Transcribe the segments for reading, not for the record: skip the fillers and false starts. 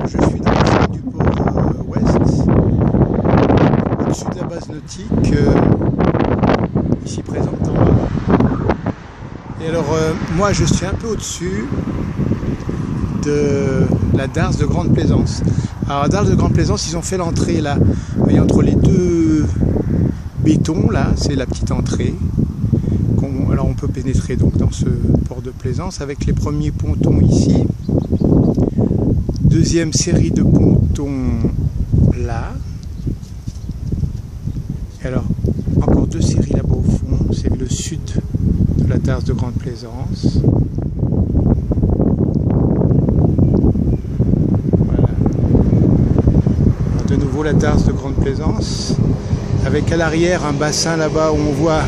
Je suis dans le centre du port ouest, au-dessus de la base nautique, ici présente en bas. Et alors, moi je suis un peu au-dessus de la darse de Grande Plaisance. Alors, la darse de Grande Plaisance, ils ont fait l'entrée là, vous voyez, entre les deux bétons là, c'est la petite entrée. Alors, on peut pénétrer donc dans ce port de Plaisance avec les premiers pontons ici. Deuxième série de pontons là. Et alors, encore deux séries là-bas au fond. C'est le sud de la darse de Grande Plaisance. Voilà. Alors, de nouveau la darse de Grande Plaisance. Avec à l'arrière un bassin là-bas où on voit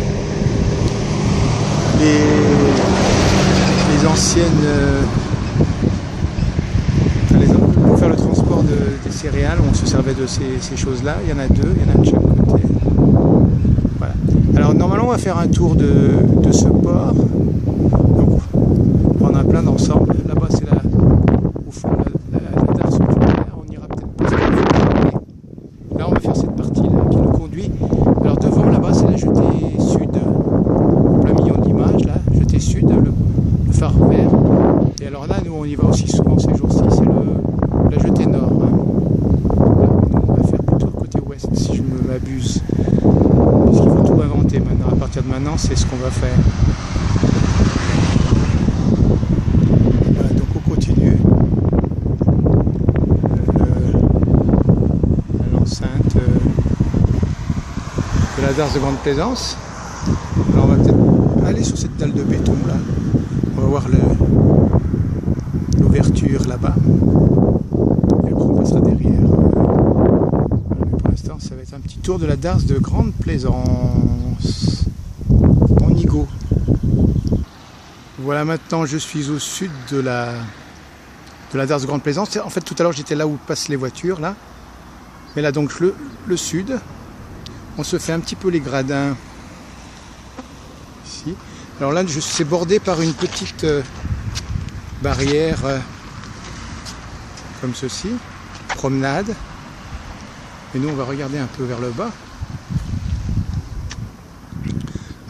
les anciennes... pour faire le transport des céréales, on se servait de ces choses-là. Il y en a deux, il y en a de chaque côté. Voilà. Alors normalement on va faire un tour de ce port. Donc, on a plein d'ensemble. Là-bas c'est au fond la darse tubulaire. On ira peut-être pas. Là on va faire cette partie-là qui nous conduit. Alors devant là-bas c'est la jetée sud. En plein milieu de l'image, là, jetée sud, le phare vert. Et alors là nous on y va aussi souvent ces jours-ci, c'est la jetée nord. Hein. Là, on va faire plutôt le côté ouest si je ne m'abuse. Parce qu'il faut tout inventer maintenant. À partir de maintenant, c'est ce qu'on va faire. Voilà, donc on continue. L'enceinte de la darse de Grande Plaisance. Alors on va peut-être aller sur cette dalle de béton là. On va voir l'ouverture là-bas. On passera derrière. Pour l'instant, ça va être un petit tour de la darse de Grande Plaisance. En Igo. Voilà, maintenant je suis au sud de la darse de Grande Plaisance. En fait, tout à l'heure, j'étais là où passent les voitures, là. Mais là, donc, le sud. On se fait un petit peu les gradins. Ici. Alors là, c'est bordé par une petite barrière comme ceci. Promenade. Et nous on va regarder un peu vers le bas.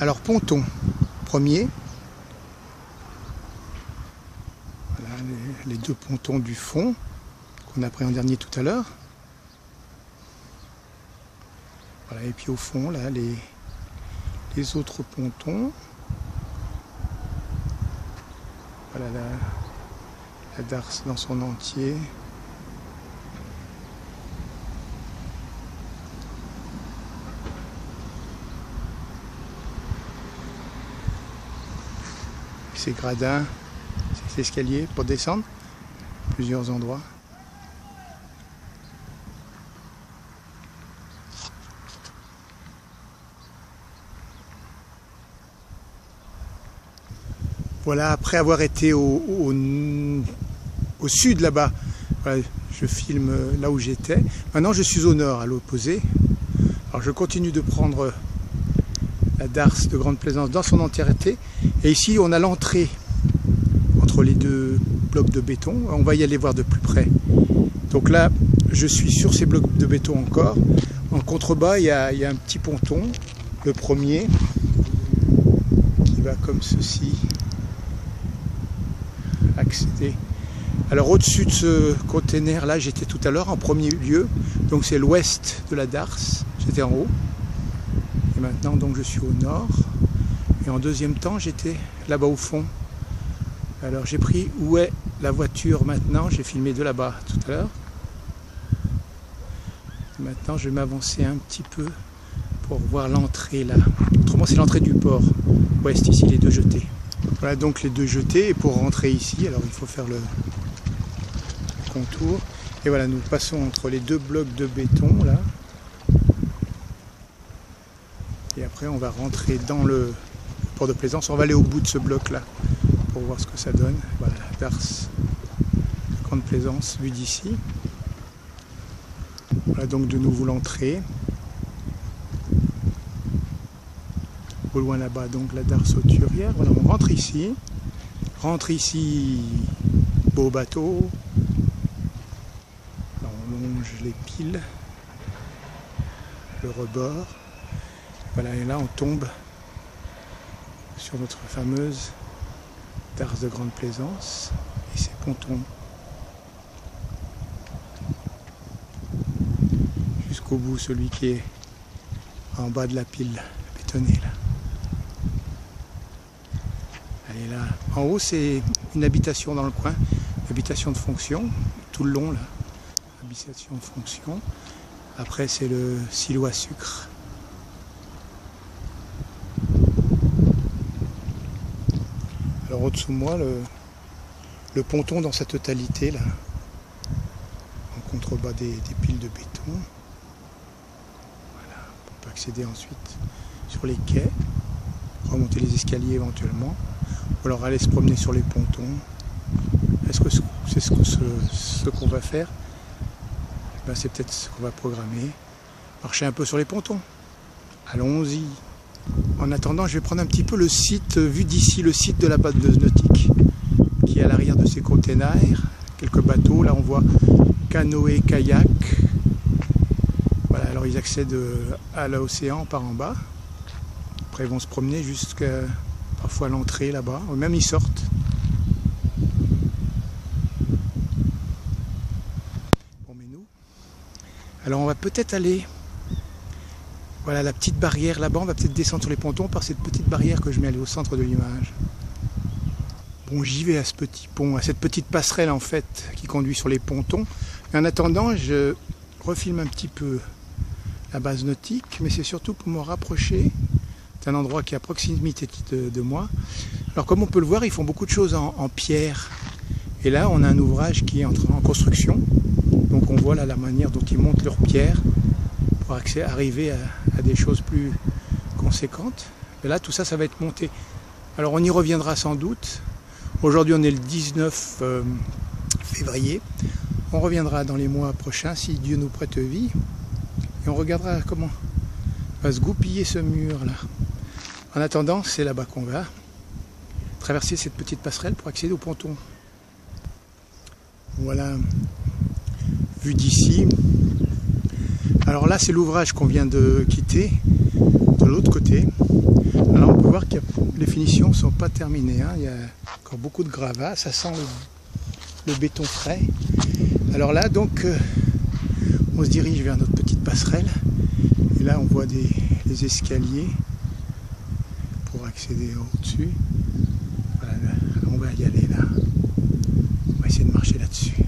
Alors ponton premier. Voilà les deux pontons du fond qu'on a pris en dernier tout à l'heure. Voilà, et puis au fond là les autres pontons. Voilà la darse dans son entier. Ces gradins, ces escaliers pour descendre, plusieurs endroits. Voilà, après avoir été au sud là-bas, voilà, je filme là où j'étais. Maintenant je suis au nord, à l'opposé. Alors je continue de prendre la darse de Grande Plaisance dans son entièreté. Et ici on a l'entrée entre les deux blocs de béton. On va y aller voir de plus près. Donc là je suis sur ces blocs de béton encore. En contrebas il y a un petit ponton, le premier, qui va comme ceci accéder. Alors au-dessus de ce container là j'étais tout à l'heure en premier lieu. Donc c'est l'ouest de la darse. J'étais en haut. Et maintenant donc je suis au nord. Et en deuxième temps j'étais là-bas au fond. Alors j'ai pris où est la voiture maintenant. J'ai filmé de là-bas tout à l'heure. Maintenant je vais m'avancer un petit peu pour voir l'entrée là. Autrement c'est l'entrée du port ouest ici, les deux jetées. Voilà donc les deux jetées. Et pour rentrer ici, alors il faut faire le contour. Et voilà, nous passons entre les deux blocs de béton là. Et après on va rentrer dans le port de Plaisance. On va aller au bout de ce bloc là pour voir ce que ça donne. Voilà, la darse de Grande Plaisance vue d'ici. Voilà donc de nouveau l'entrée. Au loin là-bas donc la darse hauturière. Voilà, on rentre ici, beau bateau. les piles, le rebord. Voilà, et là on tombe sur notre fameuse Darse de Grande Plaisance et ses pontons. Jusqu'au bout, celui qui est en bas de la pile bétonnée là. Allez là. En haut, c'est une habitation dans le coin, une habitation de fonction, tout le long là. Habitation de fonction. Après, c'est le silo à sucre. Alors au-dessous de moi, le ponton dans sa totalité là, en contrebas des piles de béton. Voilà, on peut accéder ensuite sur les quais, remonter les escaliers éventuellement, ou alors aller se promener sur les pontons. Est-ce que c'est ce qu'on va faire? Ben, c'est peut-être ce qu'on va programmer. Marcher un peu sur les pontons. Allons-y. En attendant, je vais prendre un petit peu le site, vu d'ici, le site de la base nautique, qui est à l'arrière de ces containers. Quelques bateaux, là on voit canoë, kayak. Voilà, alors ils accèdent à l'océan par en bas. Après ils vont se promener jusqu'à parfois l'entrée là-bas, ou même ils sortent. Bon, mais nous, alors on va peut-être aller, voilà la petite barrière là-bas, on va peut-être descendre sur les pontons par cette petite barrière que je mets au centre de l'image. Bon, j'y vais à ce petit pont, à cette petite passerelle en fait qui conduit sur les pontons. Et en attendant, je refilme un petit peu la base nautique, mais c'est surtout pour me rapprocher d'un endroit qui est à proximité de moi. Alors comme on peut le voir, ils font beaucoup de choses en pierre. Et là, on a un ouvrage qui est en construction. Donc on voit là la manière dont ils montent leurs pierres pour arriver à des choses plus conséquentes. Et là, tout ça, ça va être monté. Alors on y reviendra sans doute. Aujourd'hui, on est le 19 février. On reviendra dans les mois prochains, si Dieu nous prête vie. Et on regardera comment va se goupiller ce mur-là. En attendant, c'est là-bas qu'on va traverser cette petite passerelle pour accéder au ponton. Voilà, vue d'ici. Alors là, c'est l'ouvrage qu'on vient de quitter, de l'autre côté. Alors on peut voir que les finitions ne sont pas terminées, hein. Il y a encore beaucoup de gravats, ça sent le béton frais. Alors là, donc, on se dirige vers notre petite passerelle. Et là, on voit les escaliers pour accéder au-dessus. Voilà, on va y aller là. On va essayer de marcher là-dessus.